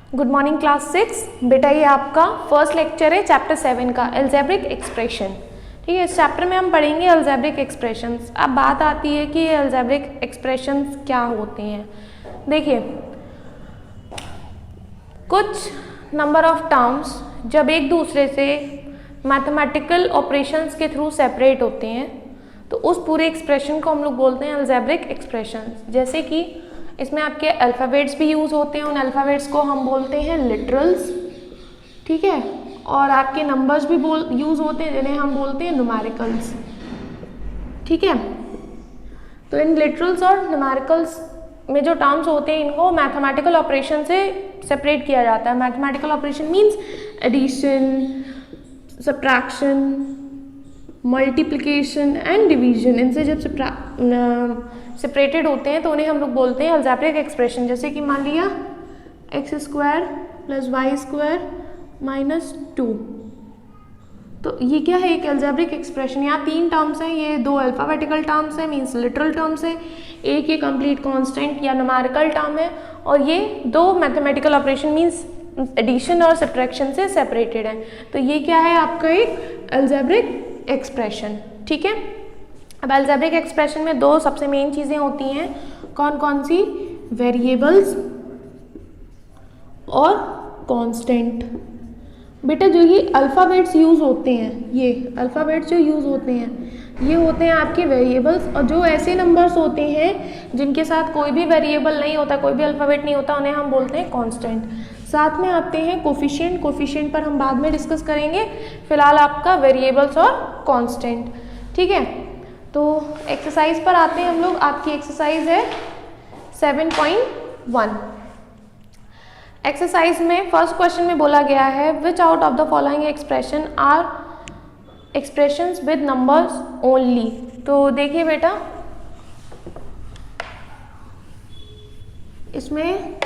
Good morning class 6। बेटा ये आपका फर्स्ट लेक्चर है चैप्टर 7 का अलजेब्रिक एक्सप्रेशन। ठीक है, इस चैप्टर में हम पढ़ेंगे अलजेब्रिक एक्सप्रेशंस। अब बात आती है कि अलजेब्रिक एक्सप्रेशंस क्या होते हैं। देखिए, कुछ नंबर ऑफ टर्म्स जब एक दूसरे से मैथमेटिकल ऑपरेशंस के थ्रू सेपरेट होते हैं तो उस पूरे एक्सप्रेशन को हम लोग बोलते हैं अलजेब्रिक एक्सप्रेशंस। जैसे कि इसमें आपके अल्फ़ाबेट्स भी यूज़ होते हैं, उन अल्फ़ाबेट्स को हम बोलते हैं लिटरल्स। ठीक है, और आपके नंबर्स भी यूज़ होते हैं जिन्हें हम बोलते हैं न्यूमेरिकल्स। ठीक है, तो इन लिटरल्स और न्यूमेरिकल्स में जो टर्म्स होते हैं इनको मैथमेटिकल ऑपरेशन से सेपरेट किया जाता है। Mathematical operation means addition, subtraction, multiplication and division. इनसे जब सेपरेटेड होते हैं तो उन्हें हम लोग बोलते हैं अलजेब्रिक एक्सप्रेशन। जैसे कि मान लिया x² + y² - 2, तो ये क्या है, एक अलजेब्रिक एक्सप्रेशन। यहाँ तीन टर्म्स हैं, ये दो अल्फ़ाबेटिकल टर्म्स हैं मीन्स लिटरल टर्म्स है, एक ये कंप्लीट कांस्टेंट या न्यूमेरिकल टर्म है, और ये दो मैथमेटिकल ऑपरेशन मीन्स एडिशन और सब्ट्रैक्शन से सेपरेटेड है। तो ये क्या है, आपका एक अलजेब्रिक एक्सप्रेशन। ठीक है, अब अलजेब्रिक एक्सप्रेशन में दो सबसे मेन चीज़ें होती हैं। कौन कौन सी? वेरिएबल्स और कांस्टेंट। बेटा जो ये अल्फ़ाबेट्स यूज़ होते हैं, ये अल्फ़ाबेट्स जो यूज़ होते हैं ये होते हैं आपके वेरिएबल्स, और जो ऐसे नंबर्स होते हैं जिनके साथ कोई भी वेरिएबल नहीं होता, कोई भी अल्फ़ाबेट नहीं होता, उन्हें हम बोलते हैं कांस्टेंट। साथ में आते हैं कोफिशिएंट। कोफिशिएंट पर हम बाद में डिस्कस करेंगे, फिलहाल आपका वेरिएबल्स और कांस्टेंट। ठीक है, तो एक्सरसाइज पर आते हैं हम लोग। आपकी एक्सरसाइज है 7.1। एक्सरसाइज में फर्स्ट क्वेश्चन में बोला गया है which out of the following expression are expressions with numbers only. तो देखिए बेटा, इसमें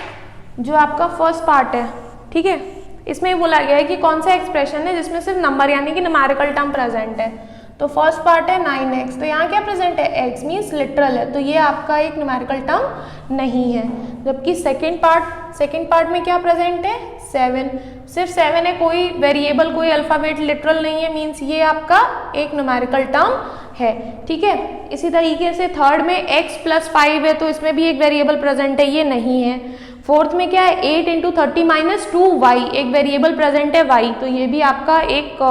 जो आपका फर्स्ट पार्ट है, ठीक है, इसमें बोला गया है कि कौन सा एक्सप्रेशन है जिसमें सिर्फ नंबर यानी कि न्यूमेरिकल टर्म प्रेजेंट है। तो फर्स्ट पार्ट है 9x, तो यहाँ क्या प्रेजेंट है, x मीन्स लिटरल है, तो ये आपका एक न्यूमेरिकल टर्म नहीं है। जबकि सेकेंड पार्ट में क्या प्रेजेंट है, 7, सिर्फ 7 है, कोई वेरिएबल कोई अल्फ़ाबेट लिटरल नहीं है, मीन्स ये आपका एक न्यूमेरिकल टर्म है। ठीक है, इसी तरीके से थर्ड में x + 5 है, तो इसमें भी एक वेरिएबल प्रेजेंट है, ये नहीं है। फोर्थ में क्या है, 8 × 30 - 2y, एक वेरिएबल प्रेजेंट है y, तो ये भी आपका एक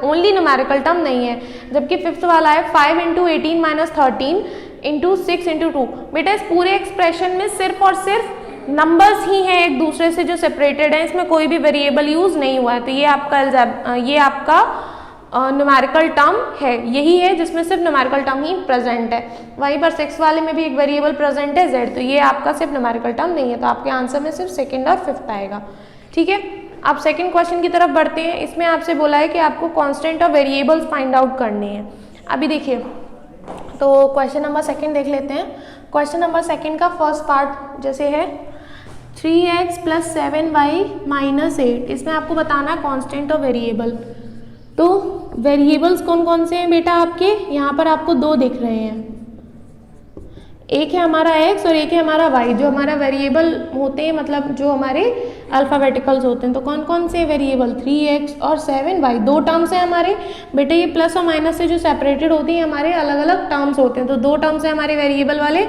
ओनली न्यूमेरिकल टर्म नहीं है। जबकि फिफ्थ वाला है 5 × 18 - 13 × 6 × 2। बेटा इस पूरे एक्सप्रेशन में सिर्फ और सिर्फ नंबर्स ही हैं एक दूसरे से जो सेपरेटेड हैं, इसमें कोई भी वेरिएबल यूज नहीं हुआ है, तो ये आपका न्यूमेरिकल टर्म है, यही है जिसमें सिर्फ न्यूमेरिकल टर्म ही प्रेजेंट है। वहीं पर 6 वाले में भी एक वेरिएबल प्रेजेंट है z, तो ये आपका सिर्फ न्यूमेरिकल टर्म नहीं है, तो आपके आंसर में सिर्फ सेकंड और फिफ्थ आएगा। ठीक है, आप सेकंड क्वेश्चन की तरफ बढ़ते हैं। इसमें आपसे बोला है कि आपको कांस्टेंट और वेरिएबल्स फाइंड आउट करने हैं। अभी देखिए, तो क्वेश्चन नंबर सेकंड देख लेते हैं। क्वेश्चन नंबर सेकंड का फर्स्ट पार्ट जैसे है 3x + 7y - 8, इसमें आपको बताना है कांस्टेंट और वेरिएबल। तो वेरिएबल्स कौन कौन से हैं बेटा आपके, यहाँ पर आपको दो दिख रहे हैं, एक है हमारा x और एक है हमारा y। जो हमारा वेरिएबल होते हैं मतलब जो हमारे अल्फ़ाबेटिकल्स होते हैं, तो कौन कौन से वेरिएबल, 3x और 7y, दो टर्म्स हैं हमारे। बेटा ये प्लस और माइनस से जो सेपरेटेड होती हैं हमारे अलग अलग टर्म्स होते हैं, तो दो टर्म्स हैं हमारे वेरिएबल वाले,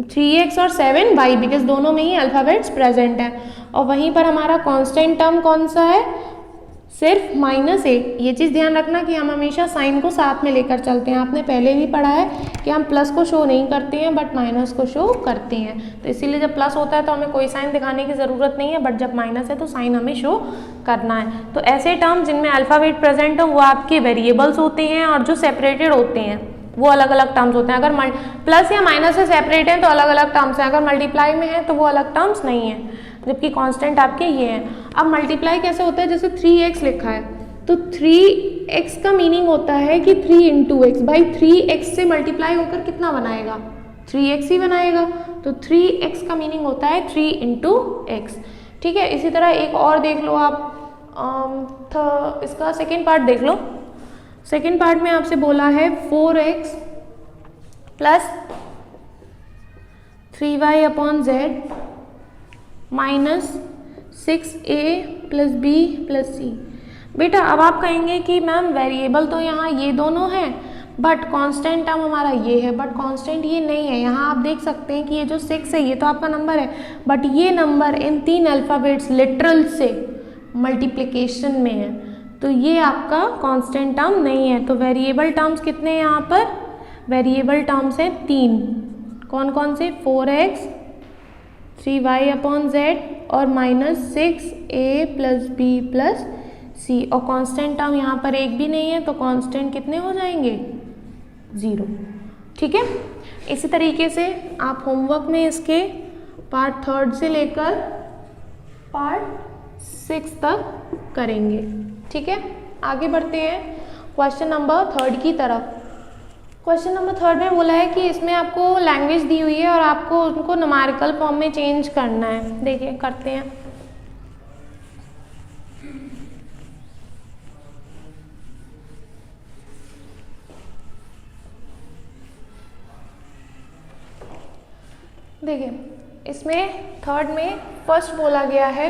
3x और 7y, बिकॉज दोनों में ही अल्फ़ाबेट्स प्रेजेंट हैं। और वहीं पर हमारा कांस्टेंट टर्म कौन सा है, सिर्फ -8। ये चीज़ ध्यान रखना कि हम हमेशा साइन को साथ में लेकर चलते हैं। आपने पहले भी पढ़ा है कि हम प्लस को शो नहीं करते हैं बट माइनस को शो करते हैं, तो इसीलिए जब प्लस होता है तो हमें कोई साइन दिखाने की ज़रूरत नहीं है, बट जब माइनस है तो साइन हमें शो करना है। तो ऐसे टर्म जिनमें अल्फ़ाबेट प्रेजेंट हो वो आपके वेरिएबल्स होते हैं, और जो सेपरेटेड होते हैं वो अलग अलग टर्म्स होते हैं। अगर प्लस या माइनस से सेपरेट हैं तो अलग अलग टर्म्स हैं, अगर मल्टीप्लाई में है तो वो अलग टर्म्स नहीं है, जबकि कांस्टेंट आपके ये हैं। अब मल्टीप्लाई कैसे होता है, जैसे 3x लिखा है, तो 3x का मीनिंग होता है कि 3 × x, भाई 3x से मल्टीप्लाई होकर कितना बनाएगा, 3x ही बनाएगा, तो 3x का मीनिंग होता है 3 × x। ठीक है, इसी तरह एक और देख लो आप, इसका सेकेंड पार्ट देख लो। सेकेंड पार्ट में आपसे बोला है 4x + 3y/z - 6a plus B plus सी। बेटा अब आप कहेंगे कि मैम वेरिएबल तो यहाँ ये दोनों हैं बट कांस्टेंट टर्म हमारा ये है, बट कांस्टेंट ये नहीं है। यहाँ आप देख सकते हैं कि ये जो 6 है ये तो आपका नंबर है, बट ये नंबर इन 3 अल्फ़ाबेट्स लिटरल से मल्टीप्लिकेशन में है, तो ये आपका कांस्टेंट टर्म नहीं है। तो वेरिएबल टर्म्स कितने हैं यहाँ पर? वेरिएबल टर्म्स हैं 3। कौन कौन से? 4x 3y अपॉन z और -6a प्लस बी प्लस सी। और कांस्टेंट टर्म यहाँ पर एक भी नहीं है, तो कांस्टेंट कितने हो जाएंगे? 0। ठीक है, इसी तरीके से आप होमवर्क में इसके पार्ट 3 से लेकर पार्ट 6 तक करेंगे। ठीक है, आगे बढ़ते हैं क्वेश्चन नंबर 3 की तरफ। क्वेश्चन नंबर 3 में बोला है कि इसमें आपको लैंग्वेज दी हुई है और आपको उनको न्यूमेरिकल फॉर्म में चेंज करना है। देखिए करते हैं। देखिए इसमें 3 में फर्स्ट बोला गया है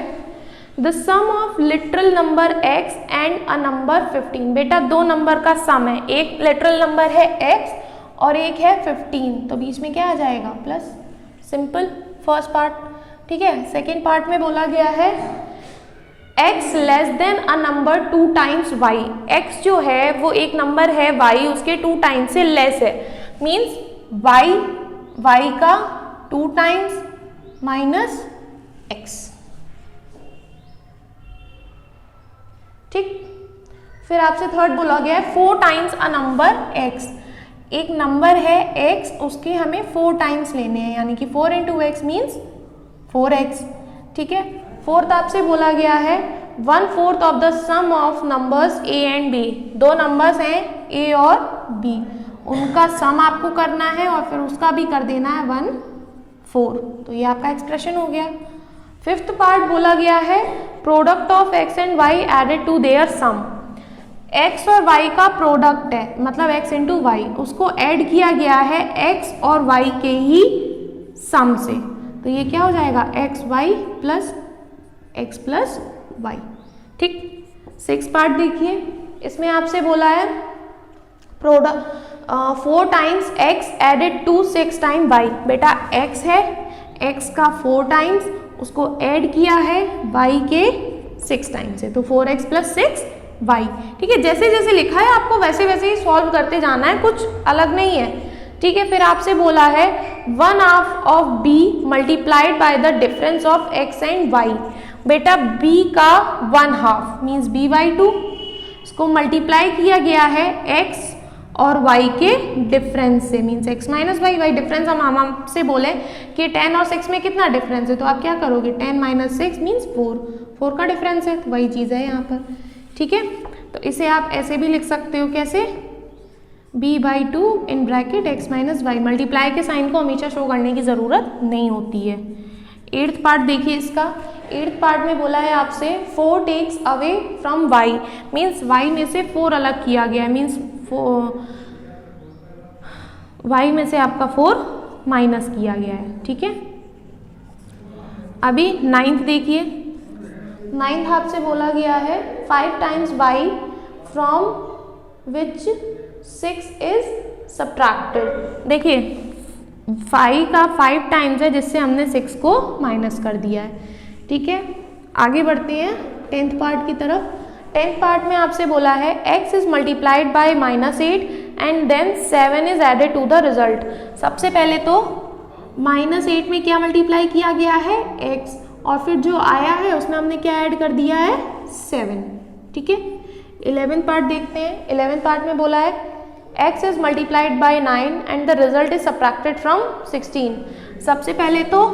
the sum of literal number x and a number 15। बेटा 2 नंबर का सम है, एक लिटरल नंबर है x और एक है 15, तो बीच में क्या आ जाएगा? प्लस। Simple first part. ठीक है, सेकेंड पार्ट में बोला गया है x less than a number 2 times y। x जो है वो एक नंबर है, y उसके 2 टाइम्स से लेस है, मीन्स y का 2 टाइम्स माइनस x। ठीक, फिर आपसे 3rd बोला गया है 4 टाइम्स अ नंबर x। एक नंबर है x, उसके हमें 4 टाइम्स लेने हैं, यानी कि 4 इंटू एक्स मीन्स 4x। ठीक है, 4th आपसे बोला गया है 1/4 of the sum of numbers a and b। 2 नंबर्स हैं a और b, उनका सम आपको करना है और फिर उसका भी कर देना है 1/4। तो ये आपका एक्सप्रेशन हो गया। 5th पार्ट बोला गया है product of x and y added to their sum. x और y का प्रोडक्ट है, मतलब x इंटू वाई, उसको ऐड किया गया है x और y के ही सम से, तो ये क्या हो जाएगा? xy plus x plus y. ठीक, 6th पार्ट देखिए, इसमें आपसे बोला है product 4 times x added to 6 time y। बेटा x है, x का 4 टाइम्स, उसको ऐड किया है y के 6 टाइम से, तो 4x प्लस 6y। ठीक है, जैसे जैसे लिखा है आपको वैसे वैसे ही सॉल्व करते जाना है, कुछ अलग नहीं है। ठीक है, फिर आपसे बोला है 1/2 of b multiplied by the difference of x and y। बेटा b का 1/2 मीन्स b/2, इसको मल्टीप्लाई किया गया है x और y के डिफरेंस से, means x minus y difference. हम आपसे बोले कि 10 और 6 में कितना डिफरेंस है, तो आप क्या करोगे? 10 माइनस 6 मीन्स 4 का डिफरेंस है, तो वही चीज़ है यहाँ पर। ठीक है, तो इसे आप ऐसे भी लिख सकते हो, कैसे? b/2 इन bracket x minus y. Multiply के साइन को हमेशा शो करने की ज़रूरत नहीं होती है। 8th पार्ट देखिए इसका। 8th पार्ट में बोला है आपसे 4 takes away from y, means y में से 4 अलग किया गया है, मीन्स y में से आपका 4 माइनस किया गया है। ठीक है, अभी 9th देखिए। 9th आपसे बोला गया है 5 times y from which 6 is subtracted. देखिए 5 का 5 टाइम्स है, जिससे हमने 6 को माइनस कर दिया है। ठीक है, आगे बढ़ते हैं 10th पार्ट की तरफ। 10th पार्ट में आपसे बोला है x is multiplied by -8 and then 7 is added to the result. सबसे पहले तो -8 में क्या मल्टीप्लाई किया गया है? x, और फिर जो आया है उसमें हमने क्या ऐड कर दिया है? 7। ठीक है, 11th पार्ट देखते हैं। 11th पार्ट में बोला है x is multiplied by 9 and the result is subtracted from 16। सबसे पहले तो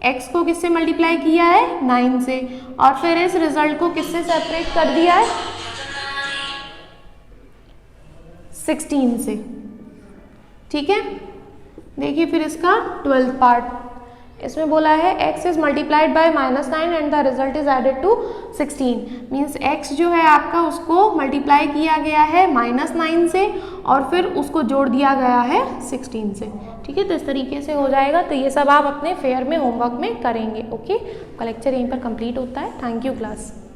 x को किससे मल्टीप्लाई किया है? 9 से, और फिर इस रिजल्ट को किससे सेपरेट कर दिया है? 16 से। ठीक है, देखिए फिर इसका 12th पार्ट। इसमें बोला है x is multiplied by -9 and the result is added to 16। Means x जो है आपका उसको मल्टीप्लाई किया गया है -9 से और फिर उसको जोड़ दिया गया है 16 से। ठीक है, तो इस तरीके से हो जाएगा। तो ये सब आप अपने फेयर में होमवर्क में करेंगे। ओके, का लेक्चर यहीं पर कंप्लीट होता है। Thank you class.